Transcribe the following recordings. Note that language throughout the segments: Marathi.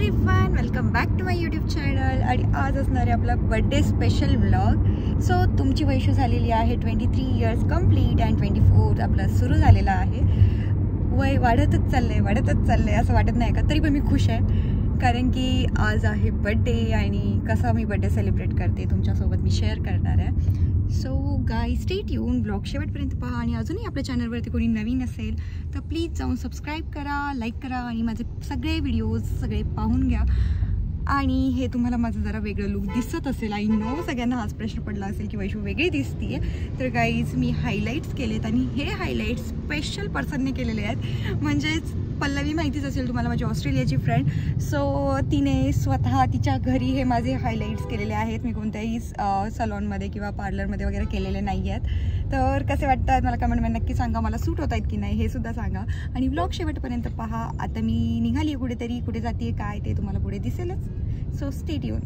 Everyone, welcome back to my YouTube channel. आणि आज असणार आहे आपला बर्थडे स्पेशल व्लॉग. सो तुमची वयशू झालेली आहे 23 इयर्स कंप्लीट अँड 24 आपला सुरू झालेला आहे. वय वाढतच चाललंय असं वाटत नाही का? तरी पण मी खुश आहे कारण की आज आहे बर्थडे आणि कसा मी बर्थडे सेलिब्रेट करते तुमच्यासोबत मी शेअर करणार आहे. So guys stay tune, blog शेवटपर्यंत पहा. आणि अजूनही आपल्या चॅनलवरती कोणी नवीन असेल तर प्लीज जाऊन सबस्क्राईब करा, लाईक करा आणि माझे सगळे व्हिडिओज सगळे पाहून घ्या. आणि हे तुम्हाला माझं जरा वेगळं लुक दिसत असेल, आय नो सगळ्यांना हाच प्रश्न पडला असेल की वैशू वेगळी दिसतीये. तर गाईज मी हायलाईट्स केलेत आणि हे हायलाईट्स स्पेशल पर्सनने केलेले आहेत. म्हणजेच पल्लवी माहितीच असेल तुम्हाला, माझी ऑस्ट्रेलियाची फ्रेंड. सो तिने स्वतः तिच्या घरी हे माझे हायलाईट्स केलेले आहेत. मी कोणत्याही सलॉनमध्ये किंवा पार्लरमध्ये वगैरे केलेले नाही आहेत. तर कसे वाटतात मला कमेंटमध्ये नक्की सांगा. मला सूट होत आहेत की नाही हे सुद्धा सांगा. आणि व्लॉग शेवटपर्यंत पहा. आता मी निघाली आहे कुठेतरी, कुठे जाते काय ते तुम्हाला पुढे दिसेलच. So stay tune.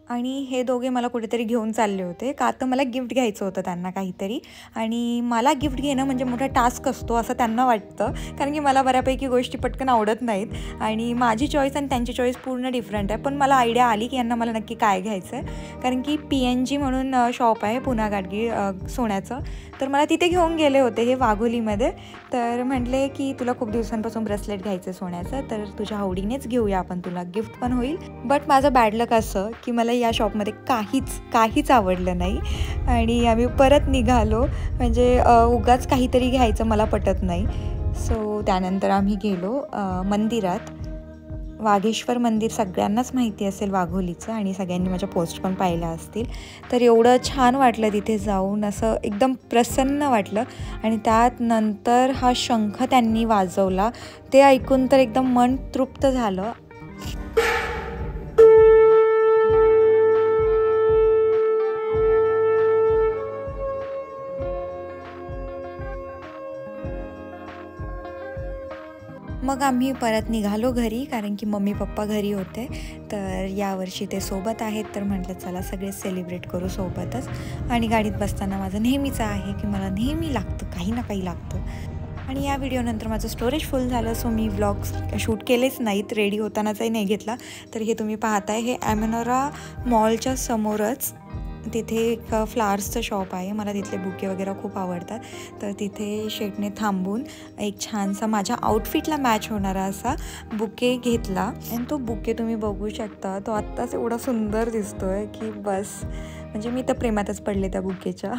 आणि हे दोघे मला कुठेतरी घेऊन चालले होते का तर मला गिफ्ट घ्यायचं होतं त्यांना काहीतरी. आणि मला गिफ्ट घेणं म्हणजे मोठा टास्क असतो असं त्यांना वाटतं, कारण की मला बऱ्यापैकी गोष्टी पटकन आवडत नाहीत आणि माझी चॉईस आणि त्यांची चॉईस पूर्ण डिफरंट आहे. पण मला आयडिया आली की यांना मला नक्की काय घ्यायचं आहे, कारण की PNG म्हणून शॉप आहे पुन्हा गाडगी सोन्याचं. तर मला तिथे घेऊन गेले होते हे वाघोलीमध्ये. तर म्हटले की तुला खूप दिवसांपासून ब्रेसलेट घ्यायचं सोन्याचं, तर तुझ्या आवडीनेच घेऊया आपण, तुला गिफ्ट पण होईल. बट माझं बॅड लक असं की मला या शॉपमध्ये काहीच आवडलं नाही आणि आम्ही परत निघालो. म्हणजे उगाच काहीतरी घ्यायचं मला पटत नाही. सो त्यानंतर आम्ही गेलो मंदिरात. वाघेश्वर मंदिर सगळ्यांनाच माहिती असेल वाघोलीचं आणि सगळ्यांनी माझ्या पोस्ट पण पाहिल्या असतील. तर एवढं छान वाटलं तिथे जाऊन, असं एकदम प्रसन्न वाटलं. आणि त्यात नंतर हा शंख त्यांनी वाजवला ते ऐकून तर एकदम मन तृप्त झालं. मग आम्ही परत निघालो घरी, कारण की मम्मी पप्पा घरी होते. तर यावर्षी ते सोबत आहेत तर म्हटलं चला सगळे सेलिब्रेट करू सोबतच. आणि गाडीत बसताना माझं नेहमीचं आहे की मला नेहमी लागतं काही ना काही लागतं. आणि या व्हिडिओनंतर माझं स्टोरेज फुल झालं, सो मी व्लॉग्स शूट केलेच नाहीत, रेडी होतानाचाही नाही घेतला. तर हे तुम्ही पाहताय हे ॲमेनोरा मॉलच्या समोरच तिथे एक फ्लावर्सचं शॉप आहे. मला तिथले बुके वगैरे खूप आवडतात. तर तिथे शेटने थांबून एक छानसा माझ्या आउटफिटला मॅच होणारा असा बुके घेतला. आणि तो बुके तुम्ही बघू शकता, तो आत्ताच एवढा सुंदर दिसतोय की बस, म्हणजे मी तर प्रेमातच पडले त्या बुकेच्या.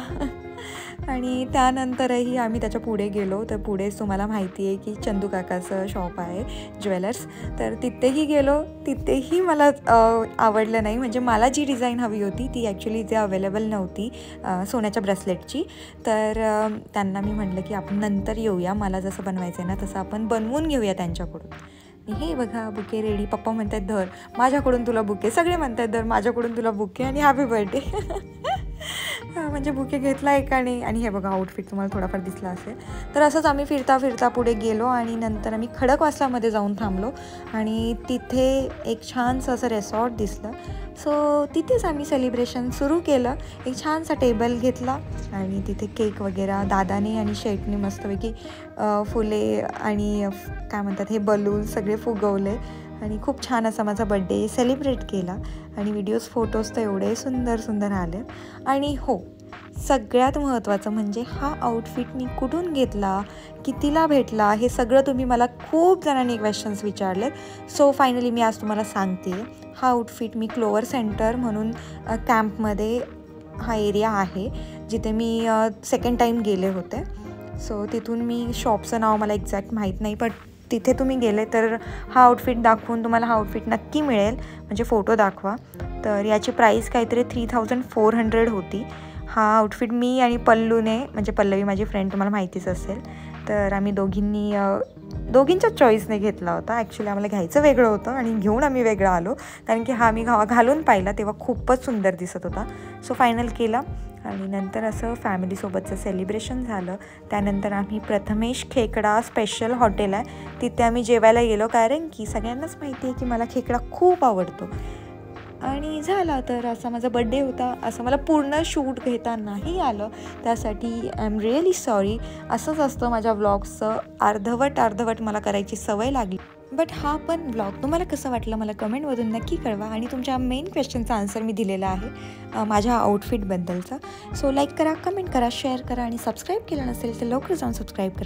आणि त्यानंतरही आम्ही त्याच्या पुढे गेलो. तर पुढेच तुम्हाला माहिती आहे की चंदू काकाचं शॉप आहे ज्वेलर्स. तर तिथेही गेलो, तिथेही मला आवडलं नाही. म्हणजे मला जी डिझाईन हवी होती ती ॲक्च्युली इथे अवेलेबल नव्हती सोन्याच्या ब्रेसलेटची. तर त्यांना मी म्हटलं की आपण नंतर येऊया, मला जसं बनवायचं आहे ना तसं आपण बनवून घेऊया त्यांच्याकडून. हे बघा बुके रेडी. पप्पा म्हणतात धर माझ्याकडून तुला बुके, सगळे म्हणतात धर माझ्याकडून तुला बुके आणि हॅपी बर्थडे. म्हणजे बुके घेतला एकाने. आणि हे बघा आउटफिट तुम्हाला थोडाफार दिसला असेल. तर असंच आम्ही फिरता पुढे गेलो आणि नंतर आम्ही खडकवासलामध्ये जाऊन थांबलो. आणि तिथे एक छानसं असं रेसॉर्ट दिसलं. सो तिथेच आम्ही सेलिब्रेशन सुरू केलं. एक छानसा टेबल घेतला आणि तिथे केक वगैरे दादाने आणि शेटने मस्तपैकी फुले आणि काय म्हणतात हे बलून सगळे फुगवले आणि खूप छान असा माझा बड्डे सेलिब्रेट केला. आणि व्हिडिओज फोटोज तर एवढे सुंदर आले. आणि हो, सगळ्यात महत्त्वाचं म्हणजे हा आउटफिट मी कुठून घेतला, कितीला भेटला, हे सगळं तुम्ही मला खूप जणांनी क्वेश्चन्स विचारलेत. सो फायनली मी आज तुम्हाला सांगते. हा आउटफिट मी क्लोवर सेंटर म्हणून कॅम्पमध्ये हा एरिया आहे जिथे मी सेकंड टाईम गेले होते. सो तिथून मी शॉपचं नाव मला एक्झॅक्ट माहीत नाही, पण तिथे तुम्ही गेले तर हा आउटफिट दाखवून तुम्हाला हा आउटफिट नक्की मिळेल. म्हणजे फोटो दाखवा. तर याची प्राईस काहीतरी 3400 होती. हा आउटफिट मी आणि पल्लूने, म्हणजे पल्लवी माझी फ्रेंड तुम्हाला माहितीच असेल, तर आम्ही दोघींच्याच चॉईसने घेतला होता. ॲक्च्युली आम्हाला घ्यायचं वेगळं होतं आणि घेऊन आम्ही वेगळं आलो, कारण की हा मी घालून पाहिला तेव्हा खूपच सुंदर दिसत होता. सो फायनल केला. आणि नंतर असं फॅमिलीसोबतचं सेलिब्रेशन झालं. त्यानंतर आम्ही प्रथमेश खेकडा स्पेशल हॉटेल आहे तिथे आम्ही जेवायला गेलो, कारण की सगळ्यांनाच माहिती आहे की मला खेकडा खूप आवडतो. आणि झाला. तर असा माझा बड्डे होता. असं मला पूर्ण शूट घेता नाही आलं, त्यासाठी आय एम रिअली सॉरी. असंच असतं माझ्या व्लॉग्सचं, अर्धवट मला करायची सवय लागली. बट हा पण ब्लॉग तुम्हाला कसं वाटलं मला कमेंटमधून नक्की कळवा. आणि तुमच्या मेन क्वेश्चनचा आन्सर मी दिलेला आहे माझ्या आउटफिटबद्दलचा. सो लाईक करा, कमेंट करा, शेअर करा आणि सबस्क्राईब केलं नसेल तर लवकर जाऊन सबस्क्राईब करा.